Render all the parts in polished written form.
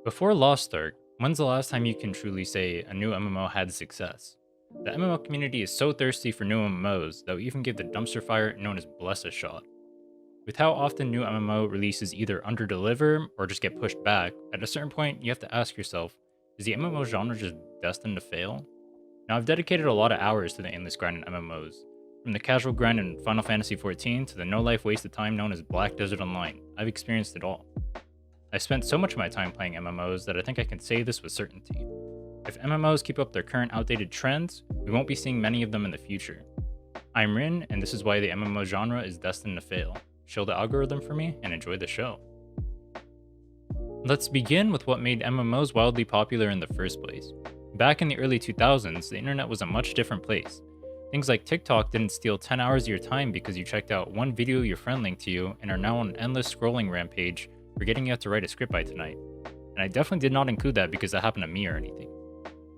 Before Lost Ark, when's the last time you can truly say a new MMO had success? The MMO community is so thirsty for new MMOs that we even give the dumpster fire known as Bless a shot. With how often new MMO releases either underdeliver or just get pushed back, at a certain point you have to ask yourself, is the MMO genre just destined to fail? Now I've dedicated a lot of hours to the endless grind in MMOs. From the casual grind in Final Fantasy XIV to the no life wasted time known as Black Desert Online, I've experienced it all. I spent so much of my time playing MMOs that I think I can say this with certainty. If MMOs keep up their current outdated trends, we won't be seeing many of them in the future. I'm Rhinne, and this is why the MMO genre is destined to fail. Chill the algorithm for me and enjoy the show. Let's begin with what made MMOs wildly popular in the first place. Back in the early 2000s, the internet was a much different place. Things like TikTok didn't steal 10 hours of your time because you checked out one video your friend linked to you and are now on an endless scrolling rampage forgetting you have to write a script by tonight. And I definitely did not include that because that happened to me or anything.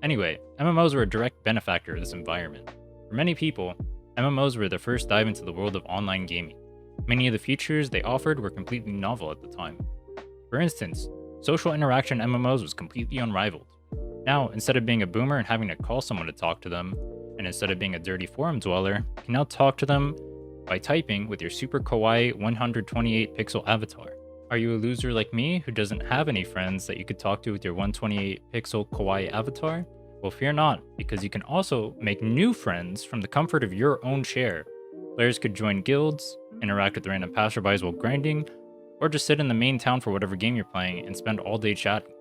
Anyway, MMOs were a direct benefactor of this environment. For many people, MMOs were the first dive into the world of online gaming. Many of the features they offered were completely novel at the time. For instance, social interaction in MMOs was completely unrivaled. Now, instead of being a boomer and having to call someone to talk to them, and instead of being a dirty forum dweller, you can now talk to them by typing with your super kawaii 128 pixel avatar. Are you a loser like me who doesn't have any friends that you could talk to with your 128 pixel kawaii avatar? Well, fear not, because you can also make new friends from the comfort of your own chair. Players could join guilds, interact with random passerbys while grinding, or just sit in the main town for whatever game you're playing and spend all day chatting.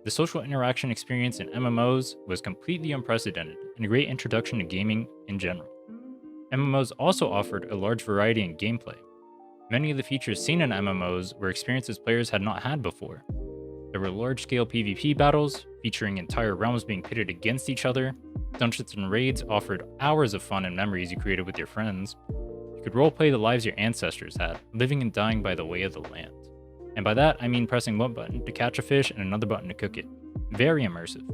The social interaction experience in MMOs was completely unprecedented and a great introduction to gaming in general. MMOs also offered a large variety in gameplay. Many of the features seen in MMOs were experiences players had not had before. There were large-scale PvP battles, featuring entire realms being pitted against each other. Dungeons and raids offered hours of fun and memories you created with your friends. You could roleplay the lives your ancestors had, living and dying by the way of the land. And by that, I mean pressing one button to catch a fish and another button to cook it. Very immersive.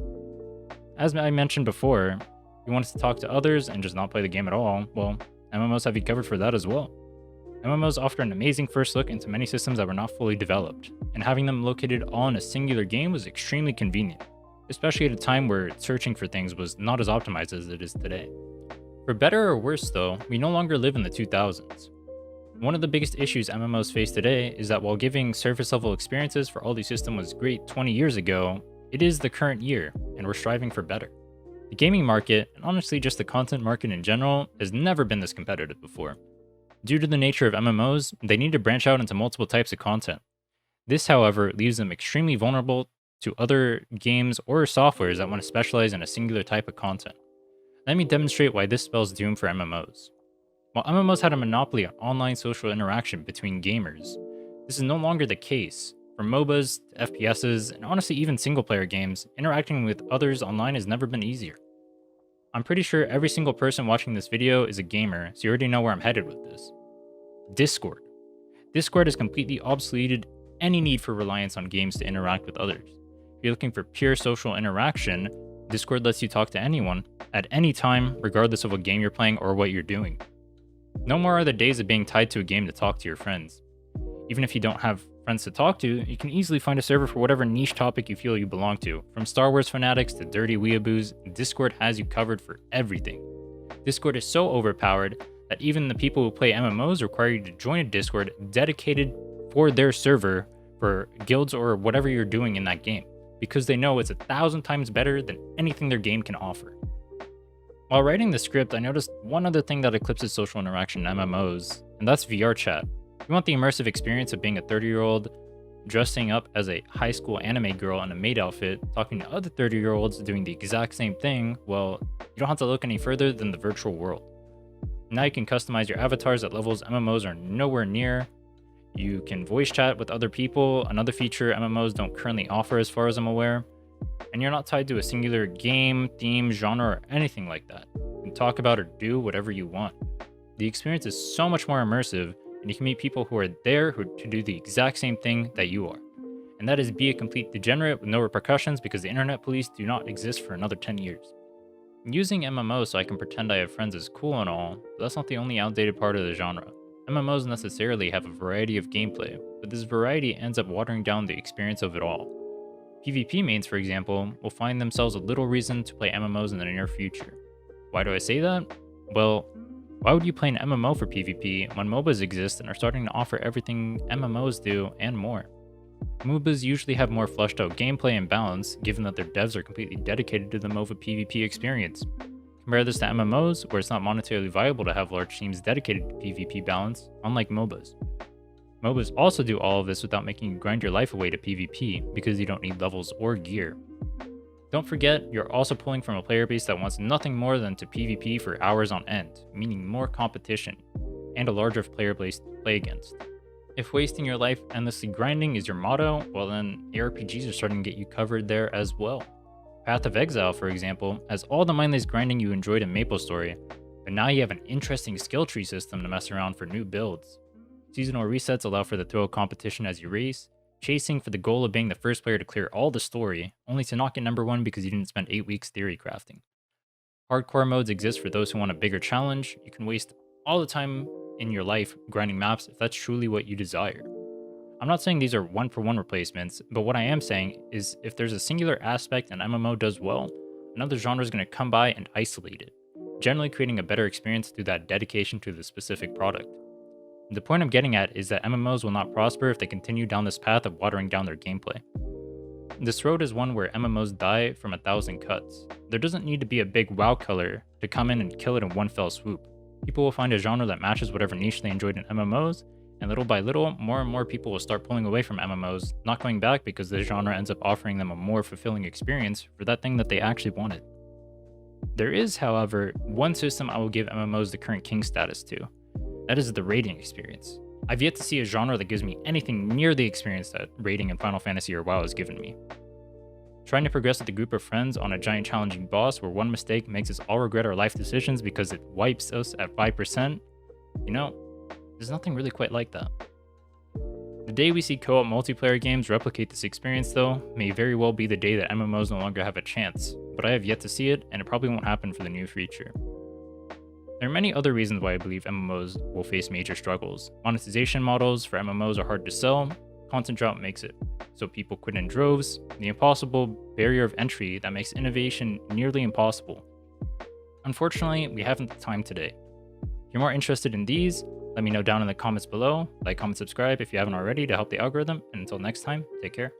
As I mentioned before, if you want to talk to others and just not play the game at all, well, MMOs have you covered for that as well. MMOs offer an amazing first look into many systems that were not fully developed, and having them located all in a singular game was extremely convenient, especially at a time where searching for things was not as optimized as it is today. For better or worse though, we no longer live in the 2000s. One of the biggest issues MMOs face today is that while giving surface level experiences for all these systems was great 20 years ago, it is the current year, and we're striving for better. The gaming market, and honestly just the content market in general, has never been this competitive before. Due to the nature of MMOs, they need to branch out into multiple types of content. This, however, leaves them extremely vulnerable to other games or softwares that want to specialize in a singular type of content. Let me demonstrate why this spells doom for MMOs. While MMOs had a monopoly on online social interaction between gamers, this is no longer the case. From MOBAs to FPSs, and honestly even single-player games, interacting with others online has never been easier. I'm pretty sure every single person watching this video is a gamer, so you already know where I'm headed with this. Discord. Discord has completely obsoleted any need for reliance on games to interact with others. If you're looking for pure social interaction, Discord lets you talk to anyone, at any time, regardless of what game you're playing or what you're doing. No more are the days of being tied to a game to talk to your friends. Even if you don't have friends to talk to, you can easily find a server for whatever niche topic you feel you belong to. From Star Wars fanatics to dirty weeaboos, Discord has you covered for everything. Discord is so overpowered that even the people who play MMOs require you to join a Discord dedicated for their server for guilds or whatever you're doing in that game, because they know it's 1,000 times better than anything their game can offer. While writing the script, I noticed one other thing that eclipses social interaction in MMOs, and that's VR chat. If you want the immersive experience of being a 30-year-old dressing up as a high school anime girl in a maid outfit, talking to other 30-year-olds doing the exact same thing, well, you don't have to look any further than the virtual world. Now you can customize your avatars at levels MMOs are nowhere near. You can voice chat with other people, another feature MMOs don't currently offer as far as I'm aware. And you're not tied to a singular game, theme, genre, or anything like that. You can talk about or do whatever you want. The experience is so much more immersive, and you can meet people who are there to do the exact same thing that you are. And that is be a complete degenerate with no repercussions because the internet police do not exist for another 10 years. Using MMOs so I can pretend I have friends is cool and all, but that's not the only outdated part of the genre. MMOs necessarily have a variety of gameplay, but this variety ends up watering down the experience of it all. PvP mains, for example, will find themselves a little reason to play MMOs in the near future. Why do I say that? Well, why would you play an MMO for PvP when MOBAs exist and are starting to offer everything MMOs do and more? MOBAs usually have more fleshed out gameplay and balance, given that their devs are completely dedicated to the MOBA PvP experience. Compare this to MMOs, where it's not monetarily viable to have large teams dedicated to PvP balance, unlike MOBAs. MOBAs also do all of this without making you grind your life away to PvP, because you don't need levels or gear. Don't forget, you're also pulling from a player base that wants nothing more than to PvP for hours on end, meaning more competition, and a larger player base to play against. If wasting your life endlessly grinding is your motto, well then ARPGs are starting to get you covered there as well. Path of Exile, for example, has all the mindless grinding you enjoyed in MapleStory, but now you have an interesting skill tree system to mess around for new builds. Seasonal resets allow for the thrill of competition as you race, chasing for the goal of being the first player to clear all the story, only to not get number 1 because you didn't spend 8 weeks theory crafting. Hardcore modes exist for those who want a bigger challenge. You can waste all the time in your life grinding maps if that's truly what you desire. I'm not saying these are one-for-one replacements, but what I am saying is if there's a singular aspect an MMO does well, another genre is going to come by and isolate it, generally creating a better experience through that dedication to the specific product. The point I'm getting at is that MMOs will not prosper if they continue down this path of watering down their gameplay. This road is one where MMOs die from 1,000 cuts. There doesn't need to be a big WoW killer to come in and kill it in one fell swoop. People will find a genre that matches whatever niche they enjoyed in MMOs, and little by little, more and more people will start pulling away from MMOs, not going back because the genre ends up offering them a more fulfilling experience for that thing that they actually wanted. There is, however, one system I will give MMOs the current king status to. That is the raiding experience. I've yet to see a genre that gives me anything near the experience that raiding in Final Fantasy or WoW has given me. Trying to progress with a group of friends on a giant challenging boss where one mistake makes us all regret our life decisions because it wipes us at 5%, there's nothing really quite like that. The day we see co-op multiplayer games replicate this experience, though, may very well be the day that MMOs no longer have a chance, but I have yet to see it, and it probably won't happen for the near future. There are many other reasons why I believe MMOs will face major struggles. Monetization models for MMOs are hard to sell, content drought makes it so people quit in droves, the impossible barrier of entry that makes innovation nearly impossible. Unfortunately, we haven't the time today. If you're more interested in these, let me know down in the comments below. Like, comment, subscribe if you haven't already to help the algorithm, and until next time, take care.